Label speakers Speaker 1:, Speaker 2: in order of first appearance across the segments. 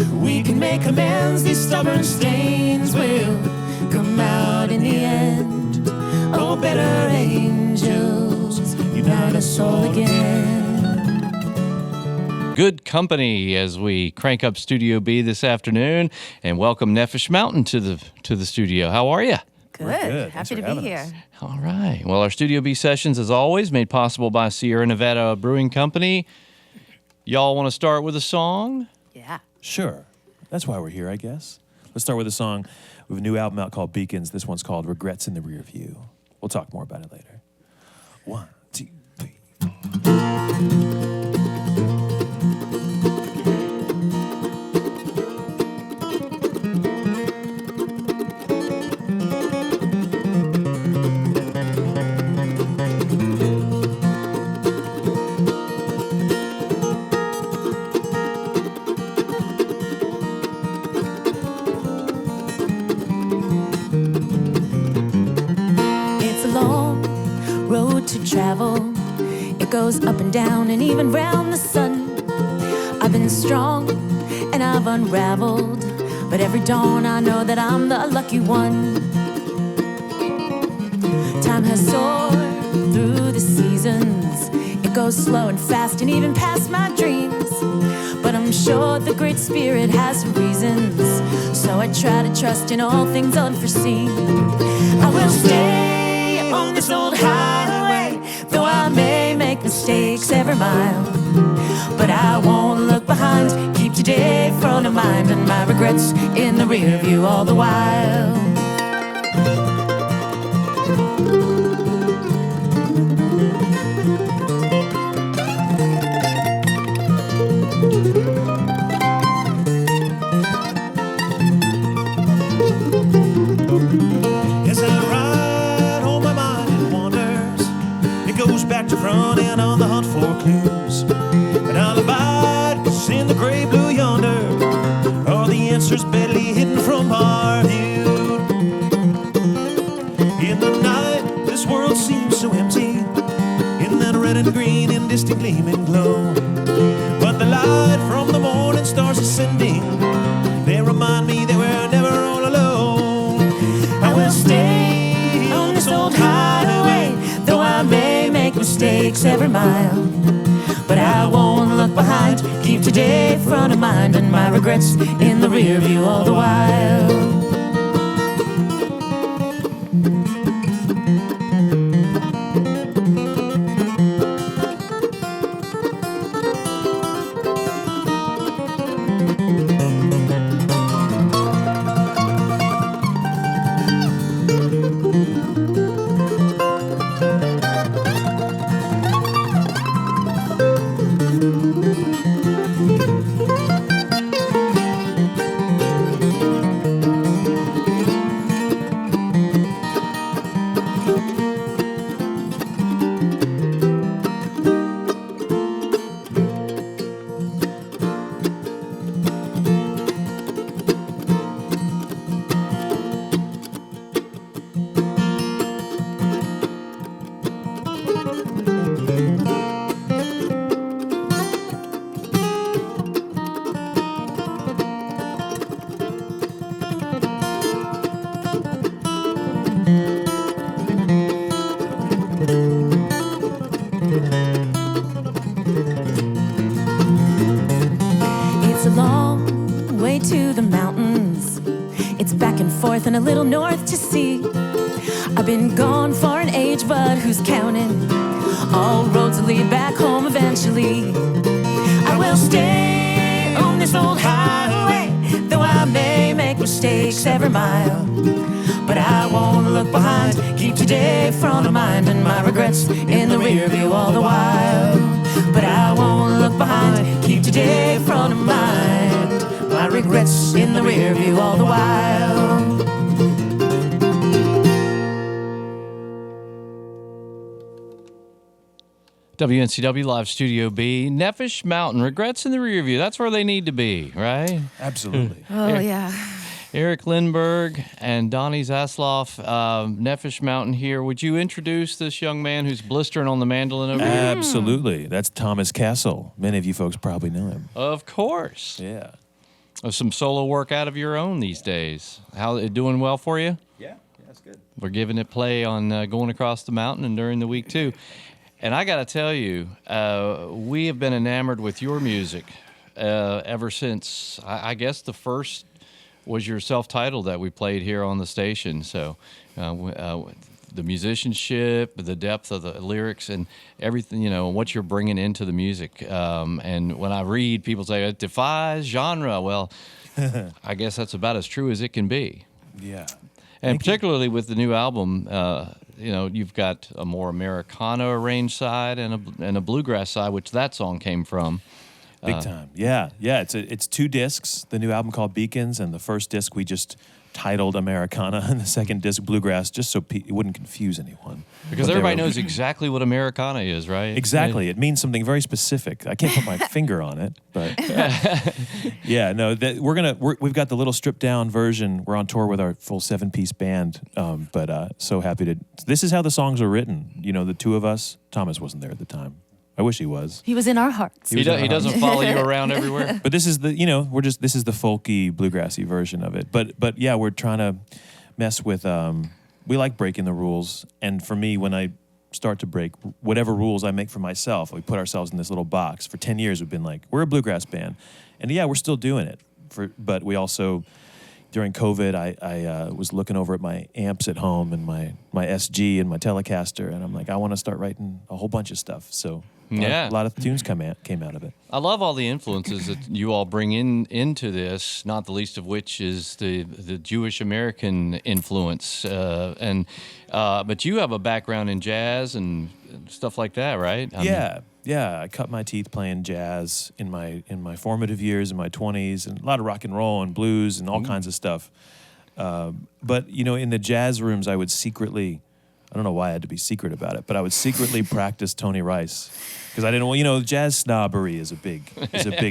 Speaker 1: we can make amends. These stubborn stains will come out in the end. Oh, better angels, unite us all again.
Speaker 2: Good company as we crank up Studio B this afternoon, and welcome Nefesh Mountain to the studio. How are you?
Speaker 3: Good. Happy to be here.
Speaker 2: All right. Well, our Studio B sessions, as always, made possible by Sierra Nevada Brewing Company. Y'all want to start with a song?
Speaker 3: Yeah.
Speaker 4: Sure. That's why we're here, I guess. Let's start with a song. We have a new album out called Beacons. This one's called Regrets in the Rearview. We'll talk more about it later. 1, 2, 3, 4.
Speaker 1: Travel, it goes up and down and even round the sun. I've been strong and I've unraveled, but every dawn I know that I'm the lucky one. Time has soared through the seasons. It goes slow and fast and even past my dreams, but I'm sure the Great Spirit has reasons, so I try to trust in all things unforeseen. I will stay on this old highway, though I may make mistakes every mile, but I won't look behind. Keep today front of mind and my regrets in the rear view all the while.
Speaker 4: Back to front and on the hunt for clues. And I'll abide, 'cause in the gray blue yonder are the answers badly hidden from our view. In the night, this world seems so empty, in that red and green and distant gleaming glow. But the light from the morning stars ascending, they remind me that we're never all alone. I will stay on this old highway, though I may make mistakes every mile, but I won't look behind. Keep today front of mind and my regrets in the rear view all the while. And a little north to see. I've been gone for an age, but who's counting? All roads lead back home eventually. I will stay on this old highway, though I may make mistakes every mile, but I won't look behind. Keep today front of mind and my regrets in the rear view all the while, but I won't look behind. Keep today front of mind, my regrets in the rear view all the while.
Speaker 2: WNCW Live Studio B, Nefesh Mountain, regrets in the rear view. That's where they need to be, right?
Speaker 4: Absolutely.
Speaker 3: Oh, yeah.
Speaker 2: Eric Lindbergh and Donnie Zasloff, Nefesh Mountain here. Would you introduce this young man who's blistering on the mandolin over here?
Speaker 4: Absolutely. That's Thomas Castle. Many of you folks probably know him.
Speaker 2: Of course.
Speaker 4: Yeah.
Speaker 2: some solo work out of your own these days. How it doing? Well for you?
Speaker 5: Yeah, that's good.
Speaker 2: We're giving it play on Going Across the Mountain and during the week too. And I got to tell you, we have been enamored with your music ever since. I guess the first was your self-titled that we played here on the station. So the musicianship, the depth of the lyrics, and everything, what you're bringing into the music. And when I read, people say it defies genre. Well, I guess that's about as true as it can be.
Speaker 5: Yeah.
Speaker 2: And particularly with the new album, you've got a more Americana arranged side and a bluegrass side, which that song came from.
Speaker 5: Big time. Yeah. It's 2 discs. The new album called Beacons, and the first disc we just titled Americana, and the second disc Bluegrass, just so it wouldn't confuse anyone.
Speaker 2: Because everybody knows exactly what Americana is, right?
Speaker 5: Exactly. It means something very specific. I can't put my finger on it, but yeah, no. We've got the little stripped down version. We're on tour with our full 7-piece band, but so happy to. This is how the songs are written. The 2 of us. Thomas wasn't there at the time. I wish he was.
Speaker 4: He was in our hearts.
Speaker 2: He doesn't follow you around everywhere.
Speaker 5: But this is the this is the folky bluegrassy version of it. But yeah, we're trying to mess with. We like breaking the rules, and for me, when I start to break whatever rules I make for myself, we put ourselves in this little box. For 10 years, we've been like, we're a bluegrass band, and yeah, we're still doing it. But we also, during COVID, I was looking over at my amps at home and my SG and my Telecaster, and I'm like, I want to start writing a whole bunch of stuff. So. A lot of tunes came out of it.
Speaker 2: I love all the influences that you all bring into this, not the least of which is the Jewish American influence. But you have a background in jazz and stuff like that, right?
Speaker 5: Yeah. I cut my teeth playing jazz in my formative years, in my 20s, and a lot of rock and roll and blues and all kinds of stuff. But in the jazz rooms, I would secretly. I don't know why I had to be secret about it, but I would secretly practice Tony Rice because I didn't want, jazz snobbery is a big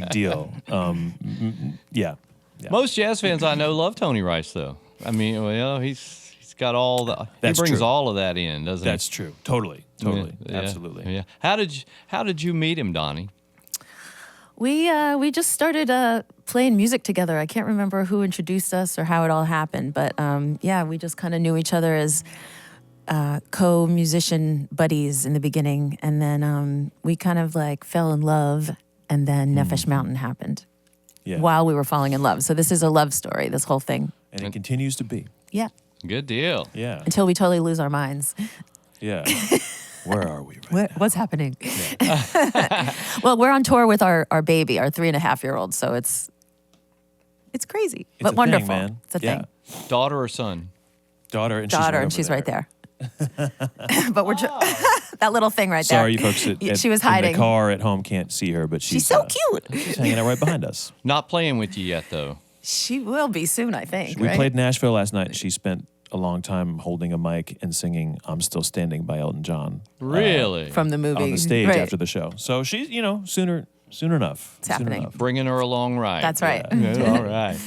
Speaker 5: deal. Yeah.
Speaker 2: Most jazz fans I know love Tony Rice, though. I mean, he's got all the. He brings all of that in, doesn't he?
Speaker 5: That's true. Totally.
Speaker 2: Yeah.
Speaker 5: Absolutely.
Speaker 2: Yeah. How did you meet him, Donnie?
Speaker 3: We just started playing music together. I can't remember who introduced us or how it all happened, but we just kind of knew each other as co-musician buddies in the beginning, and then we kind of like fell in love, and then Nefesh Mountain happened while we were falling in love. So this is a love story, this whole thing.
Speaker 5: And it continues to be.
Speaker 3: Yeah.
Speaker 2: Good deal.
Speaker 5: Yeah.
Speaker 3: Until we totally lose our minds.
Speaker 5: Yeah. Where are we right now?
Speaker 3: What's happening? Yeah. Well, we're on tour with our baby, our 3.5-year-old, so it's crazy, but wonderful.
Speaker 5: Thing, man.
Speaker 3: It's a thing.
Speaker 2: Daughter or son?
Speaker 5: Daughter, and
Speaker 3: she's right there. But we're that little thing right there.
Speaker 5: Sorry, you folks
Speaker 3: she was hiding
Speaker 5: in the car at home can't see her, but she's
Speaker 3: so cute.
Speaker 5: She's hanging out right behind us.
Speaker 2: Not playing with you yet, though.
Speaker 3: She will be soon, I think.
Speaker 5: We played Nashville last night, and she spent a long time holding a mic and singing "I'm Still Standing" by Elton John.
Speaker 2: Really?
Speaker 3: From the movie.
Speaker 5: On the stage after the show. So she's, soon enough.
Speaker 3: It's happening.
Speaker 2: Bringing her along right.
Speaker 3: That's right.
Speaker 2: Yeah. All right.